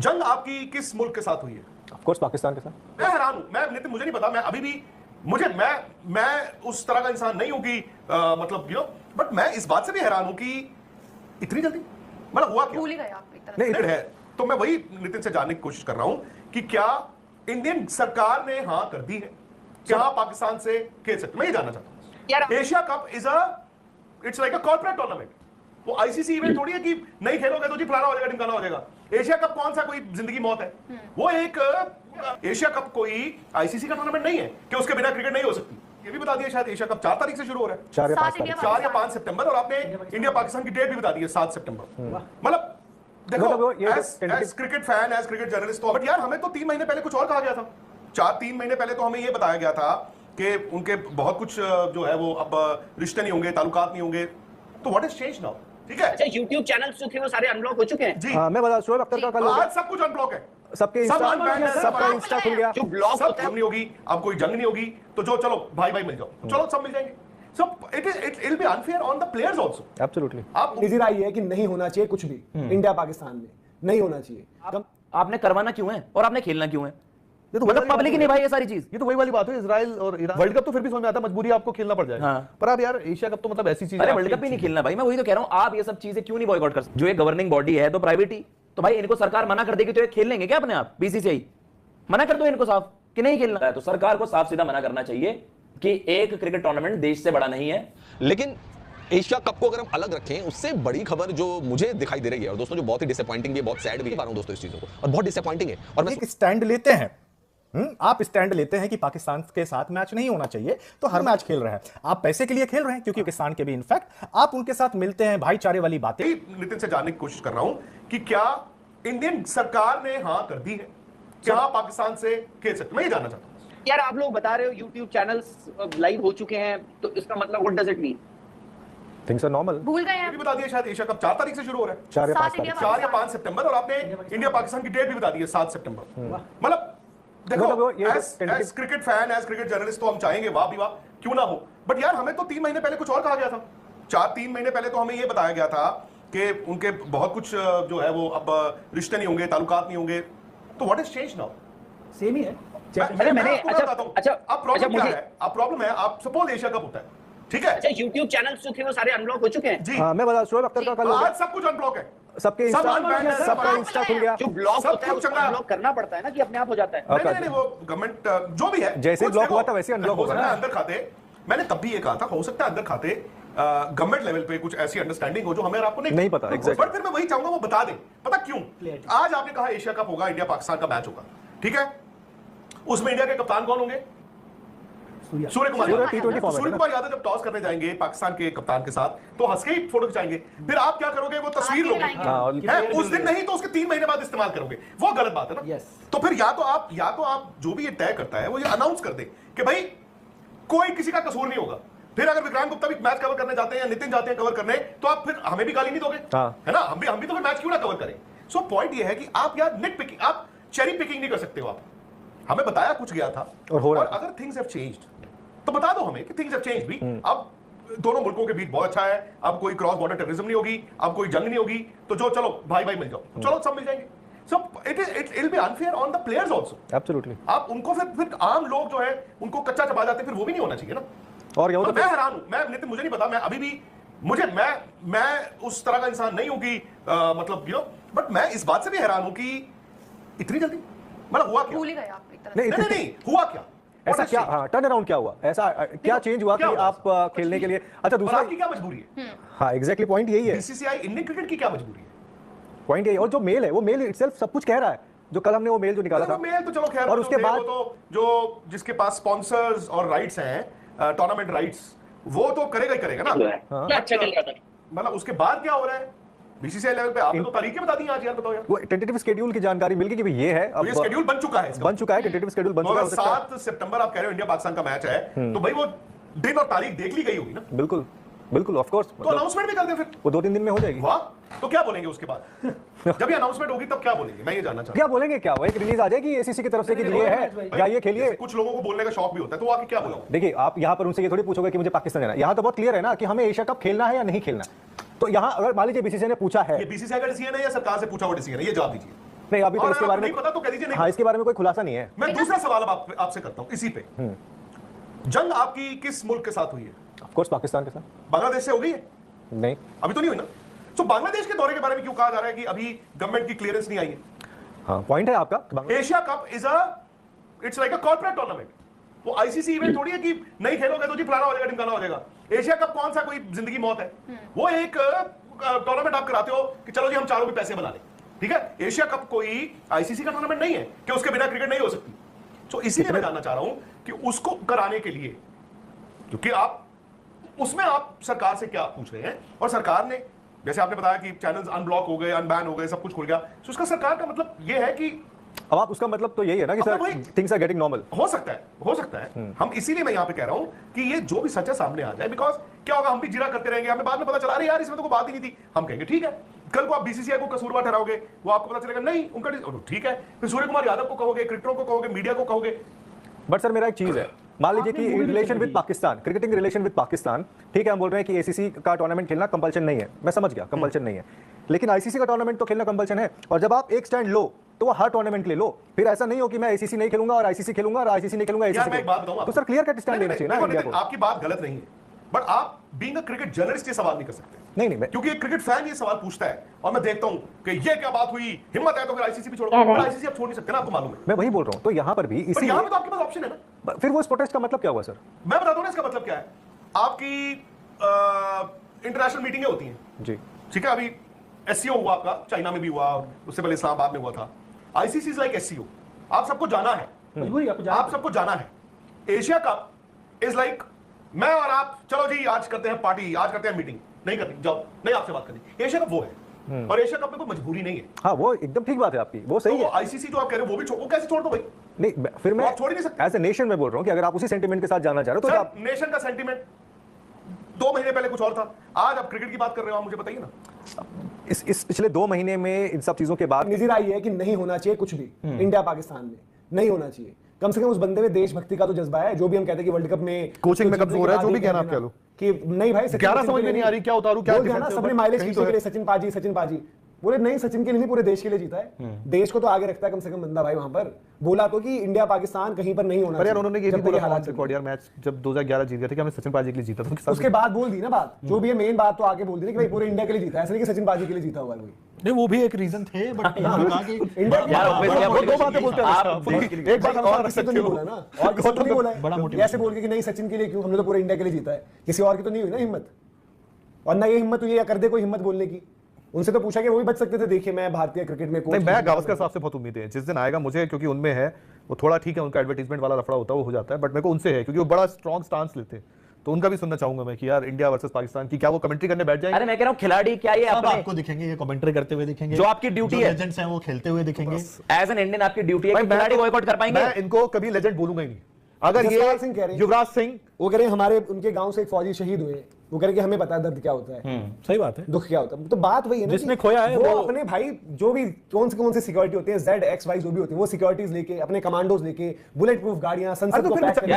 जंग आपकी किस मुल्क के साथ हुई है? ऑफ कोर्स पाकिस्तान के साथ। मैं हैरान हूं, मैं नितिन मुझे नहीं पता, मैं अभी भी मैं उस तरह का इंसान नहीं हूं कि मतलब बट मैं इस बात से भी हैरान हूं कि इतनी जल्दी मतलब हुआ क्या? भूल ही गए आप एक तरह नहीं है, तो मैं वही नितिन से जानने की कोशिश कर रहा हूं कि क्या इंडियन सरकार ने हां कर दी है, क्या पाकिस्तान से खेल सकते? मैं ये जानना चाहता हूं। Asia cup it's like a corporate tournament. वो आईसीसी इवेंट थोड़ी है कि नहीं खेलोगे तो जी फलाना हो जाएगा ढिमकाना हो जाएगा। एशिया कप कौन सा कोई जिंदगी मौत है? वो एक एशिया कप कोई आईसीसी का टूर्नामेंट नहीं है कि उसके बिना क्रिकेट नहीं हो सकती। ये भी बता दिया शायद एशिया कप 4 तारीख से शुरू हो रहा है, 4 या 5 सितंबर, और आपने इंडिया पाकिस्तान की डेट भी बता दी है 7 सितंबर। मतलब देखो, as cricket fan, as cricket journalist, तो बट यार हमें तो 3 महीने पहले कुछ और कहा गया था। 3 महीने पहले तो हमें ये बताया गया था कि उनके बहुत कुछ जो है वो अब रिश्ते नहीं होंगे, ताल्लुकात नहीं होंगे। तो व्हाट हैज चेंज्ड नाउ? ठीक है, अच्छा YouTube चैनल्स जो थे वो सारे अनब्लॉक हो चुके हैं जी। हाँ, मैं बता, शोएब अख्तर का कल आज सब कुछ अनब्लॉक है, सबका इंस्टा खुल गया, जो ब्लॉक सब होता है नहीं होगी, अब कोई जंग नहीं होगी, तो जो चलो भाई भाई मिल जाओ, चलो सब मिल जाएंगे। So it will be unfair on the players also. Absolutely. आप निजी राय है कि नहीं होना चाहिए कुछ भी इंडिया पाकिस्तान में, नहीं होना चाहिए। आपने करवाना क्यों है और आपने खेलना क्यों है? ये तो मतलब पब्लिक ही नहीं भाई ये सारी चीज। ये तो वही वाली बात है, इजराइल और ईरान वर्ल्ड कप तो फिर भी समझ में आता है, मजबूरी आपको खेलना पड़ जाएगा। हाँ। पर अब यार एशिया कप तो मतलब ऐसी चीज है, अरे वर्ल्ड कप ही नहीं खेलना भाई, मैं वही तो कह रहा हूं, आप ये सब चीजें क्यों नहीं बॉयकॉट कर सकते? जो एक गवर्निंग बॉडी है तो प्राइवेट ही, तो भाई इनको सरकार मना कर देगी तो ये खेल लेंगे क्या अपने आप? बीसीसीआई मना कर दो इनको साफ कि नहीं खेलना है, तो सरकार को साफ सीधा मना करना चाहिए कि एक क्रिकेट टूर्नामेंट देश से बड़ा नहीं है। लेकिन एशिया कप को अगर हम अलग रखें, उससे बड़ी खबर जो मुझे दिखाई दे रही है, और दोस्तों जो बहुत ही डिसअपॉइंटिंग भी, बहुत सैड भी है दोस्तों इस चीजों को, और बहुत डिसअपॉइंटिंग है। और मैं एक स्टैंड लेते हैं, आप स्टैंड लेते हैं कि पाकिस्तान के साथ मैच नहीं होना चाहिए, तो हर मैच खेल रहे हैं आप, पैसे के लिए खेल रहे हैं, क्योंकि पाकिस्तान के भी इनफैक्ट आप उनके साथ मिलते हैं, भाईचारे वाली बातें। नितिन से जानने की कोशिश कर रहा हूं कि क्या इंडियन सरकार ने हां कर दी है, क्या पाकिस्तान से खेल सकते? मैं ये जानना चाहता हूं। यार आप लोग बता रहे हो YouTube चैनल्स लाइव हो चुके हैं, तो इसका मतलब what does it mean? Things are normal. भूल गए ये हैं भी बता दिया शायद एशिया कप 4 तारीख से शुरू हो रहा है, 4 या 5 सितंबर, और आपने इंडिया पाकिस्तान की डेट भी बता दी है 7 सितंबर। मतलब देखो, as cricket fan, as cricket journalist, तो हम चाहेंगे वाह भी वाह क्यों ना हो, बट यार हमें तो 3 महीने पहले कुछ और कहा गया था। 3 महीने पहले तो हमें ये बताया गया था कि उनके बहुत कुछ जो है वो अब रिश्ते नहीं होंगे, ताल्लुकात नहीं होंगे। तो what has changed now? Same ही है। मैंने अब प्रॉब्लम है, आप सपोज एशिया कप होता है, ठीक है, अच्छा YouTube चैनल्स जो थे वो सारे अनब्लॉक हो चुके हैं जी। हाँ, मैं बता, शोएब अख्तर का कल आज सब कुछ अनब्लॉक है, सबका इंस्टा खुल गया, जो ब्लॉक होता है उसको अनब्लॉक करना पड़ता है ना, कि अपने आप हो जाता है? नहीं, वो गवर्नमेंट जो भी है, जैसे ब्लॉक हुआ था वैसे अनब्लॉक होगा ना। अंदर खाते, मैंने तब भी ये कहा था, हो सकता है अंदर खाते गवर्नमेंट लेवल पे कुछ ऐसी अंडरस्टैंडिंग हो जो हमें और आपको नहीं पता। एग्जैक्टली। बट फिर मैं वही चाहूंगा वो बता दें। पता क्यों? आज आपने कहा एशिया कप होगा, इंडिया पाकिस्तान का मैच होगा, ठीक है, उसमें इंडिया के कप्तान कौन होंगे? सूर्य कुमार यादव जब टॉस करने जाएंगे पाकिस्तान के कप्तान के साथ, तो हंस के ही फोटो खिंचाएंगे। फिर आप क्या करोगे? वो तस्वीर लोगे, उस दिन नहीं तो उसके 3 महीने बाद इस्तेमाल करोगे। वो गलत बात है ना। तो फिर या तो आप जो भी ये तय करता है वो ये अनाउंस कर दे कि भाई कोई किसी का कसूर नहीं होगा। फिर अगर विक्रांत गुप्ता भी मैच कवर करने जाते हैं या नितिन जाते हैं कवर करने, तो आप फिर हमें भी गाली नहीं दोगे, है ना? हम भी तो फिर मैच क्यों ना कवर करें। सो पॉइंट ये है कि आप यार निट पिकिंग, आप चेरी पिकिंग नहीं कर सकते हो। आप हमें बताया कुछ गया था, और अगर थिंग्स हैव चेंज्ड तो बता दो हमें कि थिंग्स हैव चेंज्ड भी। अब दोनों मुल्कों के बीच बहुत अच्छा है, अब कोई क्रॉस बॉर्डर टेररिज्म नहीं होगी, अब कोई जंग नहीं होगी, तो जो चलो भाई भाई मिल जाओ, चलो सब मिल जाएंगे। So it will be unfair on the players also. Absolutely. आप उनको फिर आम लोग जो है उनको कच्चा चबा जाते हैं, फिर वो भी नहीं होना चाहिए ना। और मैं हैरान हूं, मैं नितिन मुझे नहीं पता, मैं अभी भी मैं उस तरह का इंसान नहीं हूं कि मतलब बट मैं इस बात से भी हैरान हूं कि इतनी जल्दी मतलब हुआ क्या? भूल ही गए आप एक तरह नहीं हुआ क्या? ऐसा क्या, हाँ, टर्न अराउंड क्या हुआ? ऐसा क्या चेंज हुआ कि आप खेलने के लिए? अच्छा, दूसरा आपकी क्या मजबूरी है? हाँ, एग्जैक्टली पॉइंट यही है। बीसीसीआई इंडियन क्रिकेट की क्या मजबूरी है? पॉइंट यही। और जो मेल है वो मेल इटसेल्फ सब कुछ कह रहा है, जो कल हमने वो मेल जो निकाला था, मेल तो चलो खैर, और उसके बाद तो जो जिसके पास स्पॉन्सर्स और राइट्स हैं, टूर्नामेंट राइट्स, वो तो करेगा ही करेगा ना। अच्छा चल रहा था, मतलब उसके बाद क्या हो रहा है बीसीसीआई लेवल पे? आपने तो तारीखें बता दी आज, यार बताओ यार। वो टेंटेटिव शेड्यूल की जानकारी मिल गई कि भाई ये है, अब ये शेड्यूल बन चुका है, टेंटेटिव शेड्यूल बन चुका है। 7 सितंबर आप कह रहे हो इंडिया पाकिस्तान का मैच है, तो भाई वो दिन और तारीख देख ली गई होगी ना? बिल्कुल बिल्कुल, ऑफ कोर्स। तो अनाउंसमेंट भी कर दे, फिर वो 2-3 दिन में हो जाएगी। वाह, तो क्या बोलेंगे उसके बाद? जब ये अनाउंसमेंट होगी तब क्या बोलेंगे? मैं ये जानना चाहता हूं। क्या बोलेंगे? क्या वो एक रिलीज आ जाएगी एसीसी की तरफ से कि ये है या ये खेलिए। कुछ लोगों को बोलने का शौक भी होता है, तो आके क्या बोलोगे? देखिए, आप यहाँ पर उनसे ये थोड़ी पूछोगे कि मुझे पाकिस्तान जाना है। यहाँ तो बहुत क्लियर है ना कि हमें एशिया कप खेलना है या नहीं खेलना। तो यहाँ अगर मान लीजिए बीसीसीआई ने पूछा है, ये बीसीसीआई का डिसीजन है या सरकार से पूछा हुआ डिसीजन है? ये जवाब दीजिए। नहीं अभी तो और इसके अगर बारे नहीं में पता तो कह दीजिए नहीं हाँ इसके बारे में कोई खुलासा नहीं है। मैं दूसरा सवाल अब आपसे करता हूं इसी पे। जंग आपकी किस मुल्क के साथ हुई है? ऑफ कोर्स पाकिस्तान के साथ। बांग्लादेश से हो गई है? नहीं अभी तो नहीं हुई ना। तो बांग्लादेश के दौरे के बारे में क्यों कहा जा रहा है कि अभी गवर्नमेंट की क्लियरेंस नहीं आई है? हाँ पॉइंट है आपका। Asia cup it's like a corporate tournament. वो आईसीसी इवेंट थोड़ी है कि नहीं खेलोगे तो जी फलाना हो जाएगा ढिमकाना हो जाएगा। एशिया कप कौन सा कोई जिंदगी मौत है? वो एक टूर्नामेंट आप कराते हो कि चलो जी हम चारों भी पैसे बना लें, ठीक है। एशिया कप कोई आईसीसी का टूर्नामेंट नहीं है कि उसके बिना क्रिकेट नहीं हो सकती। तो इसीलिए मैं जानना चाह रहा हूं कि उसको कराने के लिए, क्योंकि आप उसमें आप सरकार से क्या पूछ रहे हैं, और सरकार ने जैसे आपने बताया कि चैनल्स अनब्लॉक हो गए, अनबैन हो गए, सब कुछ खुल गया, तो उसका सरकार का मतलब यह है कि अब आप उसका मतलब तो यही है ना कि sir things are getting normal. हो सकता है हम इसीलिए मैं यहां पे कह रहा हूं कि ये जो भी सच है सामने आ जाए। बिकॉज क्या होगा, हम भी जिरा करते रहेंगे, हमें बाद में पता चला अरे यार इसमें तो कोई बात ही नहीं थी, हम कहेंगे ठीक है। कल को आप बीसीसीआई को कसूरवार ठहराओगे, वो आपको पता चलेगा नहीं उनका ठीक है, फिर सूर्य कुमार यादव को कहोगे, क्रिकेटरों को कहोगे, मीडिया को कहोगे। बट सर मेरा एक चीज है, मान लीजिए कि relation with Pakistan, cricketing relation with Pakistan, ठीक है हम बोल रहे हैं कि एसीसी का टूर्नामेंट खेलना कंपल्शन नहीं है, मैं समझ गया कंपल्शन नहीं है, लेकिन आईसीसी का टूर्नामेंट तो खेलना कंपल्शन है। और जब आप एक स्टैंड लो तो वो हर टूर्नामेंट ले लो, फिर ऐसा नहीं हो कि मैं एसीसी नहीं खेलूंगा और आईसीसी खेलूंगा और आईसीसी नहीं खेलूंगा यार मैं एक बात बताऊं तो सर क्लियर कट स्टैंड लेना चाहिए ना इंडिया को। आपकी बात गलत नहीं है, बट आप बीइंग अ क्रिकेट जर्नलिस्ट ये सवाल नहीं कर सकते। नहीं क्योंकि एक क्रिकेट फैन ये सवाल पूछता है और मैं देखता हूं कि ये क्या बात हुई, हिम्मत है तो फिर आईसीसी भी छोड़ो, पर आईसीसी आप छोड़ नहीं सकते ना, आपको मालूम है। मैं वही बोल रहा हूं, तो यहां पर भी इसी यहां पे तो आपके पास ऑप्शन है ना। फिर वो इस प्रोटेस्ट का मतलब क्या हुआ सर? मैं बताता हूं ना इसका मतलब क्या है। आपकी इंटरनेशनल मीटिंगें होती हैं जी, ठीक है। अभी एससीओ हुआ आपका, चाइना में भी हुआ, उससे पहले इस्लामाबाद में हुआ था। आईसीसी इज लाइक एससीओ, आप सबको जाना है, आप सबको जाना है। एशिया कप इज लाइक मैं और आप, चलो जी आज करते हैं पार्टी, आज करते हैं मीटिंग, नहीं करनी जाओ, नहीं आपसे बात करनी। एशिया कप वो है, और एशिया कप में कोई मजबूरी नहीं है। हाँ वो एकदम ठीक बात है आपकी, वो सही तो है। आईसीसी जो आप कह रहे हो वो भी वो कैसे छोड़ दो भाई? नहीं फिर मैं छोड़ ही नहीं सकते। एज ए नेशन में बोल रहा हूँ कि अगर आप उसी सेंटिमेंट के साथ जाना चाह रहे हो तो आप नेशन का सेंटिमेंट 2 महीने पहले कुछ और था, आज आप क्रिकेट की बात कर रहे हो, आप मुझे बताइए ना। इस पिछले 2 महीने में इन सब चीजों के बाद नजर आई है कि नहीं होना चाहिए कुछ भी इंडिया पाकिस्तान में, नहीं होना चाहिए। कम से कम उस बंदे में देशभक्ति का तो जज्बा है। जो भी हम कहते हैं कि वर्ल्ड कप में कोचिंग में कमजोर है, जो भी कहना आप कह लो कि नहीं भाई 11 समझ में नहीं आ रही, क्या उतारू क्या डिफेंस सबने माइलेज खींचने के लिए सचिन पाजी बोले नहीं, सचिन के लिए नहीं पूरे देश के लिए जीता है, देश को तो आगे रखता है कम से कम बंदा भाई। वहां पर बोला तो कि इंडिया पाकिस्तान कहीं पर नहीं होना चाहिए। उन्होंने ये भी बोला हालात रिकॉर्ड यार, मैच जब 2011 जीत गए थे कि हमने सचिन पाजी के लिए जीता था, उसके बाद बोल दी ना बात, जो भी है मेन बात तो आगे बोल दी ना कि भाई पूरे इंडिया के लिए जीता है, ऐसा नहीं कि सचिन पाजी के लिए जीता हुआ है कोई। नहीं वो भी एक रीजन थे, बट दो बातें बोलते हैं। एक बात और किसी तो नहीं बोला ना, और किसी तो नहीं बोला है ऐसे बोल के कि नहीं सचिन के लिए क्यों, हमने तो पूरे इंडिया के लिए जीता है। किसी और की तो नहीं हुई ना हिम्मत, और ना ये हिम्मत हुई या कर दे कोई हिम्मत बोलने की। उनसे तो पूछा कि वो भी बच सकते थे। देखिए मैं भारतीय क्रिकेट में नहीं, मैं गावस्कर साहब से बहुत उम्मीद है, जिस दिन आएगा मुझे, क्योंकि उनमें है वो थोड़ा ठीक है, उनका एडवर्टाइजमेंट वाला लफड़ा होता है वो हो जाता है, बट मेरे को उनसे है क्योंकि वो बड़ा स्ट्रॉन्ग स्टांस लेते हैं, तो उनका भी सुनना चाहूंगा मैं कि यार इंडिया वर्सेस पाकिस्तान की क्या वो कमेंट्री करने बैठ जाएंगे? अरे मैं कह रहा हूं खिलाड़ी क्या ये अपने आपको दिखेंगे, ये कमेंट्री करते हुए दिखेंगे, जो आपकी ड्यूटी है, लेजेंड्स हैं वो खेलते हुए दिखेंगे। एज एन इंडियन आपकी ड्यूटी है कि खिलाड़ी बॉयकॉट कर पाएंगे। मैं इनको कभी लेजेंड बोलूंगा ही नहीं। अगर ये युवराज सिंह वो कह रहे हैं हमारे उनके गांव से एक फौजी शहीद हुए, वो कह रहे कि हमें पता है दर्द क्या होता है, सही बात है, दुख क्या होता है। तो बात वही है ना, जिसने खोया है वो अपने भाई जो भी कौन से सिक्योरिटी होते हैं, ZXY जो भी होती है, वो सिक्योरिटीज लेके, अपने कमांडोज लेके, बुलेट प्रूफ गाड़ियां, संसद को पैक करके,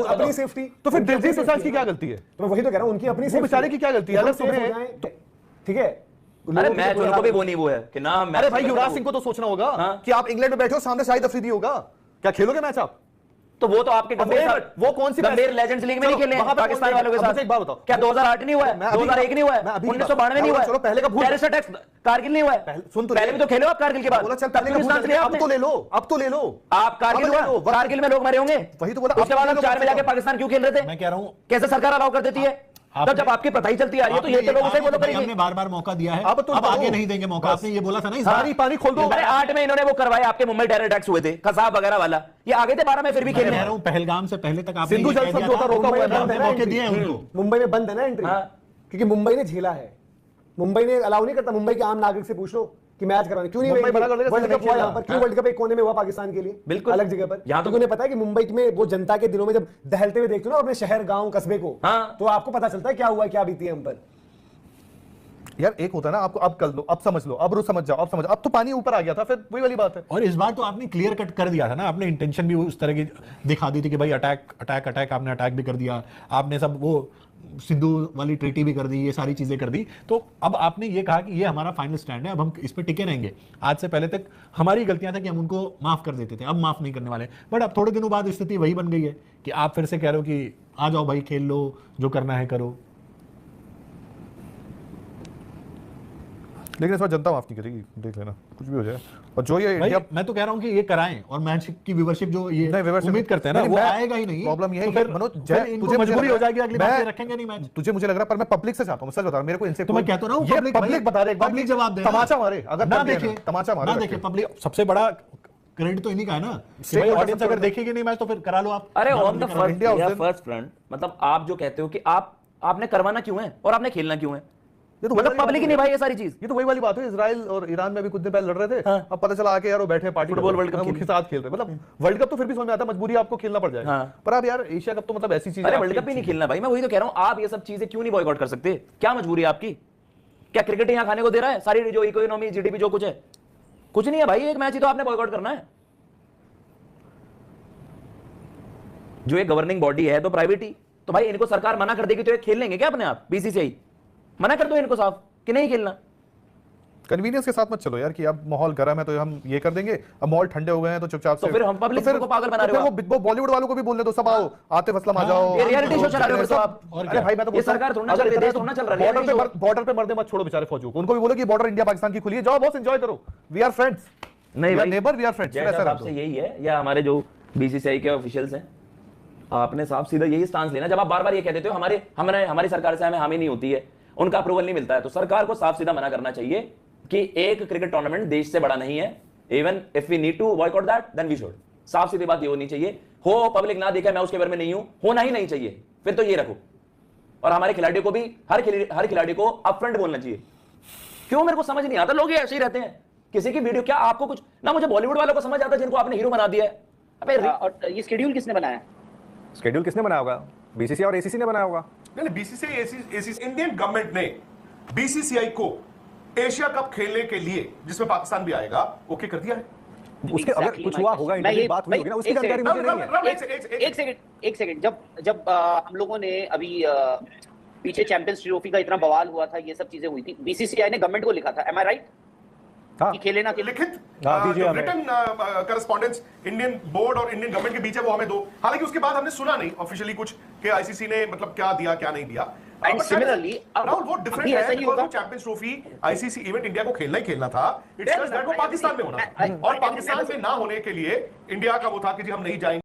अपनी सेफ्टी। तो फिर दिलजीत दोसांझ की क्या गलती है? तो मैं वही तो कह रहा हूं, उनकी अपनी सेफ्टी, बेचारे की क्या गलती है? अलग तुम्हें ठीक है। अरे मैच उनको भी वो नहीं वो है कि ना, अरे भाई युवराज सिंह को तो सोचना होगा कि आप इंग्लैंड में बैठे हो, सामने शाहिद अफरीदी होगा, क्या खेलोगे मैच आप? तो वो तो आपके वो कौन सी गंभीर लेजेंड्स लीग में नहीं खेले पाकिस्तान वालों के साथ। एक बात बताओ, क्या 2008 नहीं हुआ है, 2001 नहीं हुआ है, 1992 नहीं हुआ है, पहले का टेररिस्ट अटैक्स कारगिल नहीं हुआ है, सुन तो पहले भी तो खेले आप कारगिल के बाद। अब तो ले लो, अब तो ले लो। आप कारगिल में लोग मरे होंगे, वही तो बोला। उसके बाद आप 4 में जाके पाकिस्तान क्यों खेल रहे थे? मैं कह रहा हूं कैसे सरकार अलाउ कर देती है? तब जब आपकी पता ही चलती आ रही है तो ये तो लोग उसे बोलो करेंगे। हमने बार-बार मौका दिया है, अब आगे नहीं देंगे मौका। आपने ये बोला था ना, सारी पानी खोल दो। अरे 8 में इन्होंने वो करवाए, आपके मुंबई टेरर अटैक्स हुए थे, कसाब वगैरह वाला, ये आगे थे 12 में फिर भी खेल रहे हैं। पहलगाम से पहले तक आपने सिंधु जल समझौता रोका हुआ है, मौके दिए उनको। मुंबई में बंद है ना एंट्री, क्योंकि मुंबई ने झेला है। मुंबई ने अलाउ नहीं करता, मुंबई के आम नागरिक से पूछ लो कि मैच कराने क्यों नहीं हुआ। वर्ल्ड कप हुआ यहाँ पर, क्यों वर्ल्ड कप एक कोने में हुआ पाकिस्तान के लिए, बिल्कुल अलग जगह पर। यहाँ तो उन्हें पता है कि मुंबई में वो जनता के दिनों में जब दहलते हुए देखते हो ना अपने शहर गांव कस्बे को, तो आपको पता चलता है क्या हुआ, क्या बीती है हम पर। यार एक होता है ना, आपको अब कर लो, अब समझ लो, अब समझ जाओ, अब समझ, अब तो पानी ऊपर आ गया था, फिर वही वाली बात है। और इस बार तो आपने क्लियर कट कर दिया था ना, आपने इंटेंशन भी उस तरह की दिखा दी थी कि भाई अटैक आपने अटैक भी कर दिया, आपने सब वो सिंधु वाली ट्रीटी भी कर दी, ये सारी चीजें कर दी, तो अब आपने ये कहा कि ये हमारा फाइनल स्टैंड है, अब हम इस पे टिके रहेंगे। आज से पहले तक हमारी गलतियां था कि हम उनको माफ कर देते थे, अब माफ नहीं करने वाले। बट अब थोड़े दिनों बाद स्थिति वही बन गई है कि आप फिर से कह रहे हो कि आ जाओ भाई, खेल लो, जो करना है करो। लेकिन इस बार जनता माफ नहीं करेगी, देख लेना, कुछ भी हो जाए। और जो ये भाई इंडिया, मैं तो कह रहा हूं कि ये कराएं, और मैच की व्यूवरशिप जो ये नहीं, व्यूवरशिप उम्मीद करते हैं ना, नहीं, वो मैं- आएगा ही नहीं। प्रॉब्लम ये है तो कि फिर मनोज, फिर इनको तुझे मुझे मजबूरी लग हो रहा है, जाएगी, अगली बार मैं- से रखेंगे नहीं मैच। तुझे मुझे लग रहा है, पर मैं पब्लिक से चाहता हूँ, सच बता रहा हूँ, मेरे को इनसे तो मैं कहता हूं ये पब्लिक पब्लिक बता दे एक बार पब्लिक कि जवाब दे, तमाचा मारे, अगर ना कर दिया देखे, तमाचा मारे, ना देखे पब्लिक। सबसे बड़ा क्रेडिट तो इन्हीं का है ना, कि भाई ऑडियंस अगर देखेगी नहीं मैच तो फिर करा लो आप। अरे ना ऑन द करा लो। इंडिया उस दिन- फर्स्ट फ्रंट, मतलब आप जो कहते हो कि आपने करवाना क्यों है और आपने खेलना क्यों है, ये तो मतलब वही वाली पब्लिक ही बात नहीं है। भाई ये सारी चीज। ये तो वही वाली बात है, इजराइल और ईरान में भी कुछ दिन पहले लड़ रहे थे, अब पता चला आके यार वो बैठे पार्टी फुटबॉल वर्ल्ड कप के साथ खेल रहे, मतलब वर्ल्ड कप तो फिर भी समझ में आता है, मजबूरी आपको खेलना पड़ जाएगा। हाँ। पर अब यार एशिया कप तो मतलब ऐसी चीज है, अरे वर्ल्ड कप भी नहीं खेलना भाई, मैं वही तो कह रहा हूं, आप ये सब चीजें क्यों नहीं बॉयकॉट कर सकते? क्या मजबूरी है आपकी? क्या क्रिकेट यहां खाने को दे रहा है? सारी जो इकोनॉमी, जीडीपी जो कुछ है, कुछ नहीं है भाई, एक मैच ही तो आपने बॉयकॉट करना है। जो एक गवर्निंग बॉडी है तो प्राइवेट ही, तो भाई इनको सरकार मना कर देगी तो ये खेल लेंगे क्या अपने आप? बीसीसीआई मना कर दो इनको साफ कि नहीं खेलना। कन्वीनियंस के साथ मत चलो यार कि अब माहौल गर्म है तो हम ये कर देंगे, अब माहौल ठंडे हो गए हैं तो चुपचाप तो से, फिर हम पब्लिक को पागल बना रहे हो आप। वो बॉलीवुड वालों को भी बोलने दो, सब आओ, आतिफ असलम आ जाओ, ये रियलिटी शो चला रहे हो फिर तो आप। अरे भाई मैं तो ये सरकार थोड़ा ना चल रही है, देश थोड़ा ना चल रहा है। बॉर्डर पे मरने मत छोड़ो बेचारे फौजियों को, उनको भी बोलो कि बॉर्डर इंडिया पाकिस्तान की खुली है, जाओ बॉस एंजॉय करो, वी आर फ्रेंड्स, नहीं भाई, नेबर, वी आर फ्रेंड्स। जय साहब से यही है, या हमारे जो बीसीसीआई के ऑफिशियल्स हैं, आपने साफ सीधा यही स्टांस लेना। जब आप बार बार ये कह देते हो हमारी सरकार से हमें हामी नहीं होती है, उनका अप्रूवल नहीं मिलता है, तो सरकार को साफ सीधा मना करना चाहिए कि एक क्रिकेट टूर्नामेंट देश से बड़ा नहीं है। Even if we need to boycott that then we should. साफ सीधी बात ये होनी चाहिए, हो पब्लिक ना देखे मैं उसके बारे में नहीं हूं, होना ही नहीं चाहिए, फिर तो ये रखो। और हमारे खिलाड़ियों को भी, हर खिलाड़ी को अपफ्रंट बोलना चाहिए। क्यों मेरे को समझ नहीं आता, लोग ये ऐसे ही रहते हैं, किसी की वीडियो, क्या आपको कुछ ना, मुझे बॉलीवुड वालों को समझ आता है जिनको आपने हीरो बना दिया है। अबे और ये शेड्यूल किसने बनाया? शेड्यूल किसने बनाया होगा? बीसीसीआई और एसीसी ने बनाया होगा। नहीं, बीसीसीआई एसीसी, इंडियन गवर्नमेंट ने बीसीसीआई को एशिया कप खेलने के लिए, जिसमें पाकिस्तान भी आएगा, ओके कर दिया है। उसके अगर कुछ हुआ होगा, इंडिया बात हुई होगी ना, उसकी जानकारी मुझे नहीं है। एक सेकंड, जब हम लोगों ने अभी पीछे चैंपियंस ट्रॉफी का इतना बवाल हुआ था, ये सब चीजें हुई थी, बीसीसीआई ने गवर्नमेंट को लिखा था, एम आई राइट? हाँ। कि खेले ना खेले, लिखित दीजिए हमें। रिटन करस्पॉन्डेंस इंडियन बोर्ड और इंडियन गवर्नमेंट के बीच है, वो हमें दो। हालांकि उसके बाद हमने सुना नहीं ऑफिशियली कुछ कि आईसीसी ने मतलब क्या दिया क्या नहीं दिया। एंड सिमिलरली राहुल, वो डिफरेंट है, ऐसा ही होगा। Champions trophy ICC event India को खेलना ही खेलना था, इट्स जस्ट दैट वो पाकिस्तान में होना था, और पाकिस्तान में ना होने के लिए इंडिया का वो था कि जी हम नहीं जाएंगे।